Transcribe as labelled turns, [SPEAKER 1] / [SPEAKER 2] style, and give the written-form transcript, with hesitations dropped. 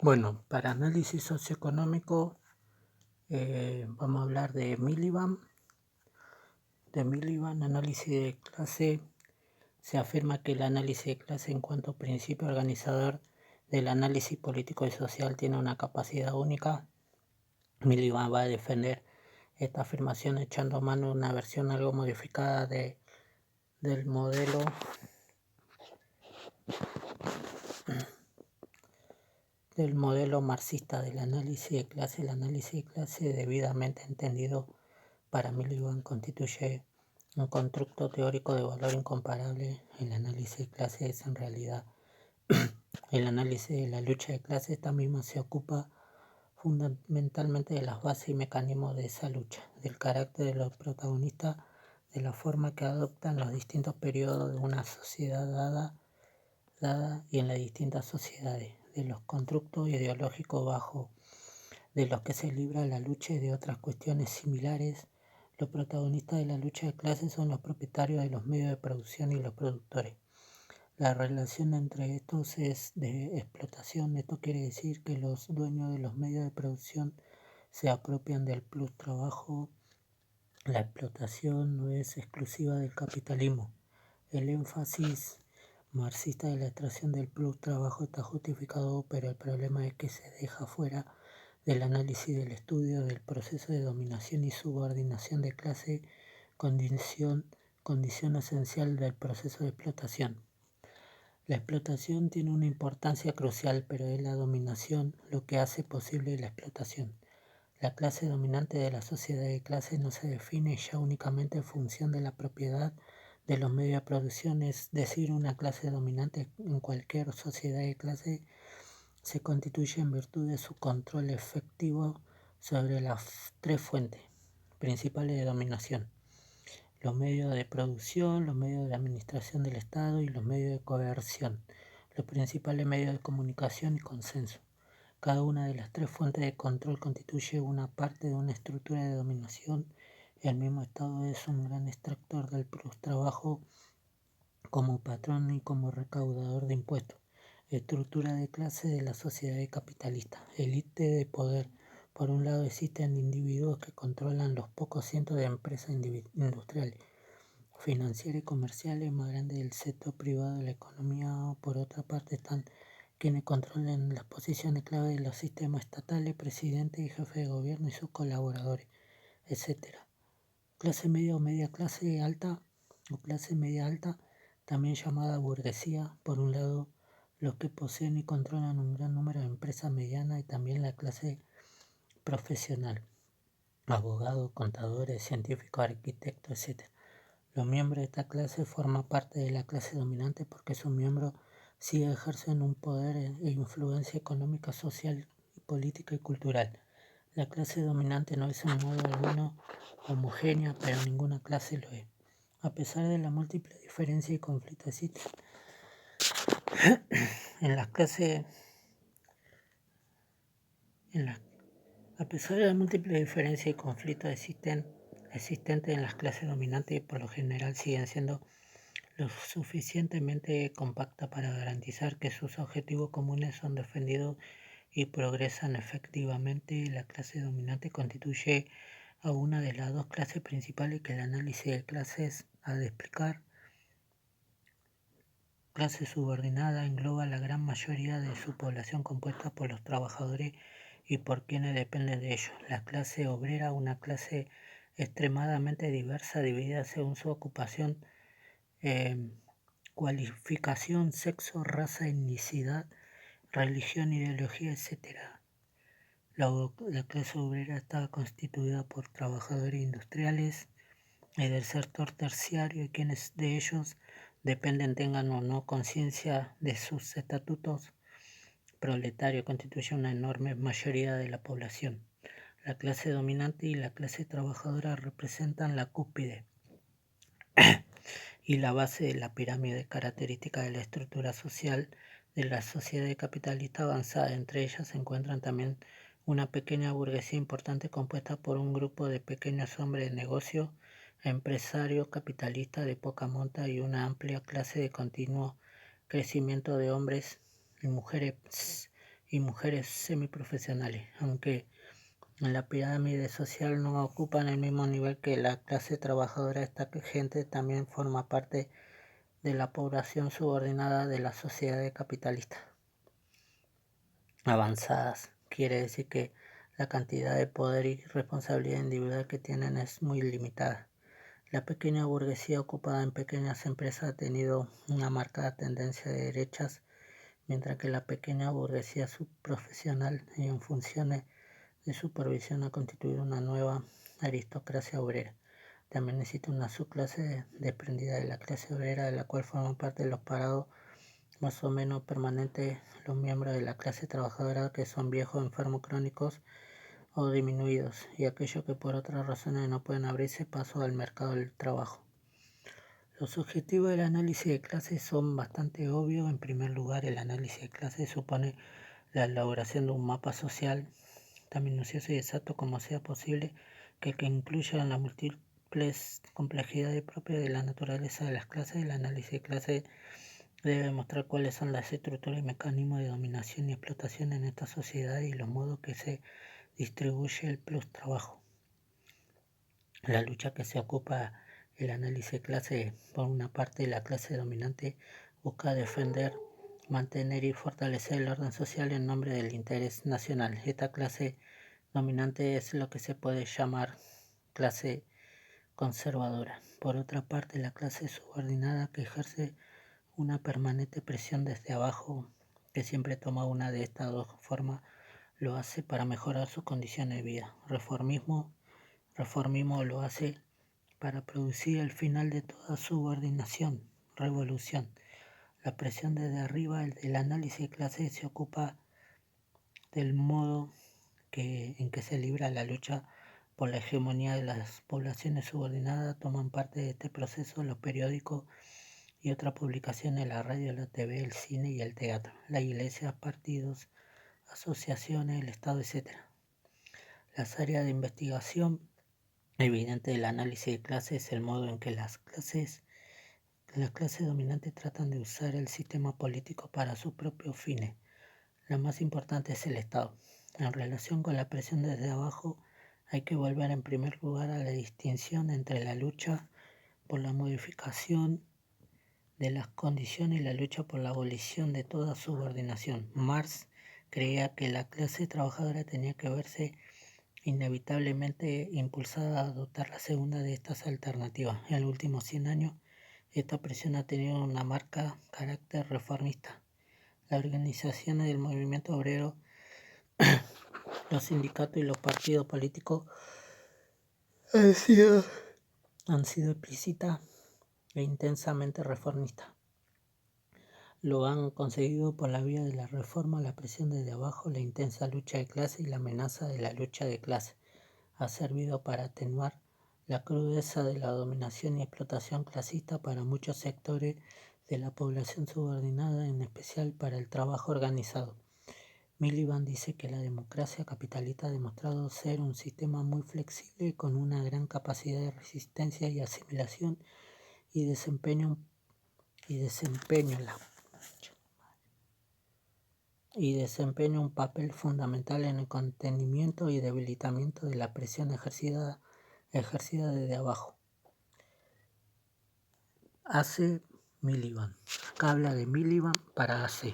[SPEAKER 1] Bueno, para análisis socioeconómico vamos a hablar de Miliband. De Miliband, análisis de clase. Se afirma que el análisis de clase en cuanto principio organizador del análisis político y social tiene una capacidad única. Miliband va a defender esta afirmación echando mano de una versión algo modificada del modelo marxista del análisis de clase. El análisis de clase, debidamente entendido para Miliband, constituye un constructo teórico de valor incomparable. El análisis de clase es en realidad el análisis de la lucha de clase. Esta misma se ocupa fundamentalmente de las bases y mecanismos de esa lucha, del carácter de los protagonistas, de la forma que adoptan los distintos periodos de una sociedad dada y en las distintas sociedades, de los constructos ideológicos bajo de los que se libra la lucha y de otras cuestiones similares. Los protagonistas de la lucha de clases son los propietarios de los medios de producción y los productores. La relación entre estos es de explotación. Esto quiere decir que los dueños de los medios de producción se apropian del plus trabajo. La explotación no es exclusiva del capitalismo. El énfasis marxista de la extracción del plus trabajo está justificado, pero el problema es que se deja fuera del análisis del estudio del proceso de dominación y subordinación de clase, condición esencial del proceso de explotación. La explotación tiene una importancia crucial, pero es la dominación lo que hace posible la explotación. La clase dominante de la sociedad de clase no se define ya únicamente en función de la propiedad de los medios de producción, es decir, una clase dominante en cualquier sociedad de clase se constituye en virtud de su control efectivo sobre las tres fuentes principales de dominación: los medios de producción, los medios de administración del Estado y los medios de coerción, los principales medios de comunicación y consenso. Cada una de las tres fuentes de control constituye una parte de una estructura de dominación. El mismo Estado es un gran extractor del trabajo como patrón y como recaudador de impuestos. Estructura de clase de la sociedad capitalista. Élite de poder. Por un lado existen individuos que controlan los pocos cientos de empresas industriales, financieras y comerciales más grandes del sector privado de la economía. Por otra parte están quienes controlan las posiciones clave de los sistemas estatales, presidente y jefe de gobierno y sus colaboradores, etc. Clase media o media clase alta o clase media alta, también llamada burguesía. Por un lado, los que poseen y controlan un gran número de empresas medianas, y también la clase profesional, abogados, contadores, científicos, arquitectos, etc. Los miembros de esta clase forman parte de la clase dominante porque sus miembros sí ejercen un poder e influencia económica, social, política y cultural. La clase dominante no es en modo alguno homogénea, pero ninguna clase lo es. A pesar de la múltiple diferencia y conflictos existentes en las clases, a pesar de la múltiple diferencia y conflictos existentes en las clases dominantes, por lo general siguen siendo lo suficientemente compacta para garantizar que sus objetivos comunes son defendidos y progresan efectivamente. La clase dominante constituye a una de las dos clases principales que el análisis de clases ha de explicar. Clase subordinada engloba la gran mayoría de su población compuesta por los trabajadores y por quienes dependen de ellos. La clase obrera, una clase extremadamente diversa, dividida según su ocupación, cualificación, sexo, raza, etnicidad, religión, ideología, etc. La clase obrera está constituida por trabajadores industriales y del sector terciario, y quienes de ellos dependen tengan o no conciencia de sus estatutos. Proletario constituye una enorme mayoría de la población. La clase dominante y la clase trabajadora representan la cúspide y la base de la pirámide característica de la estructura social de la sociedad capitalista avanzada. Entre ellas se encuentran también una pequeña burguesía importante compuesta por un grupo de pequeños hombres de negocio, empresarios capitalistas de poca monta, y una amplia clase de continuo crecimiento de hombres y mujeres y mujeres semiprofesionales, aunque en la pirámide social no ocupan el mismo nivel que la clase trabajadora. Esta gente también forma parte de la población subordinada de las sociedades capitalistas avanzadas. Quiere decir que la cantidad de poder y responsabilidad individual que tienen es muy limitada. La pequeña burguesía ocupada en pequeñas empresas ha tenido una marcada tendencia de derechas, mientras que la pequeña burguesía subprofesional y en funciones de supervisión ha constituido una nueva aristocracia obrera. También existe una subclase desprendida de la clase obrera, de la cual forman parte los parados más o menos permanentes, los miembros de la clase trabajadora que son viejos, enfermos crónicos o disminuidos, y aquellos que por otras razones no pueden abrirse paso al mercado del trabajo. Los objetivos del análisis de clases son bastante obvios. En primer lugar, el análisis de clases supone la elaboración de un mapa social tan minucioso y exacto como sea posible, que incluya las múltiples complejidades propias de la naturaleza de las clases. El análisis de clases debe mostrar cuáles son las estructuras y mecanismos de dominación y explotación en esta sociedad y los modos que se distribuye el plus trabajo. La lucha que se ocupa el análisis de clase, por una parte, la clase dominante busca defender, mantener y fortalecer el orden social en nombre del interés nacional. Esta clase dominante es lo que se puede llamar clase conservadora. Por otra parte, la clase subordinada, que ejerce una permanente presión desde abajo, que siempre toma una de estas dos formas, lo hace para mejorar sus condiciones de vida. Reformismo lo hace para producir el final de toda subordinación, revolución. La presión desde arriba, el análisis de clase se ocupa del modo en que se libra la lucha por la hegemonía de las poblaciones subordinadas. Toman parte de este proceso los periódicos y otras publicaciones, la radio, la TV, el cine y el teatro, la iglesia, partidos, asociaciones, el Estado, etc. Las áreas de investigación evidente del análisis de clases es el modo en que las clases dominantes tratan de usar el sistema político para sus propios fines. La más importante es el Estado. En relación con la presión desde abajo, hay que volver en primer lugar a la distinción entre la lucha por la modificación de las condiciones y la lucha por la abolición de toda subordinación. Marx creía que la clase trabajadora tenía que verse inevitablemente impulsada a adoptar la segunda de estas alternativas. En los últimos 100 años, esta presión ha tenido una marca carácter reformista. Las organizaciones del movimiento obrero, los sindicatos y los partidos políticos han sido explícitas e intensamente reformistas. Lo han conseguido por la vía de la reforma, la presión desde abajo, la intensa lucha de clase y la amenaza de la lucha de clase. Ha servido para atenuar la crudeza de la dominación y explotación clasista para muchos sectores de la población subordinada, en especial para el trabajo organizado. Miliband dice que la democracia capitalista ha demostrado ser un sistema muy flexible, con una gran capacidad de resistencia y asimilación, y desempeña un papel fundamental en el contenimiento y debilitamiento de la presión ejercida desde abajo. AC Miliband. Acá habla de Miliband para AC.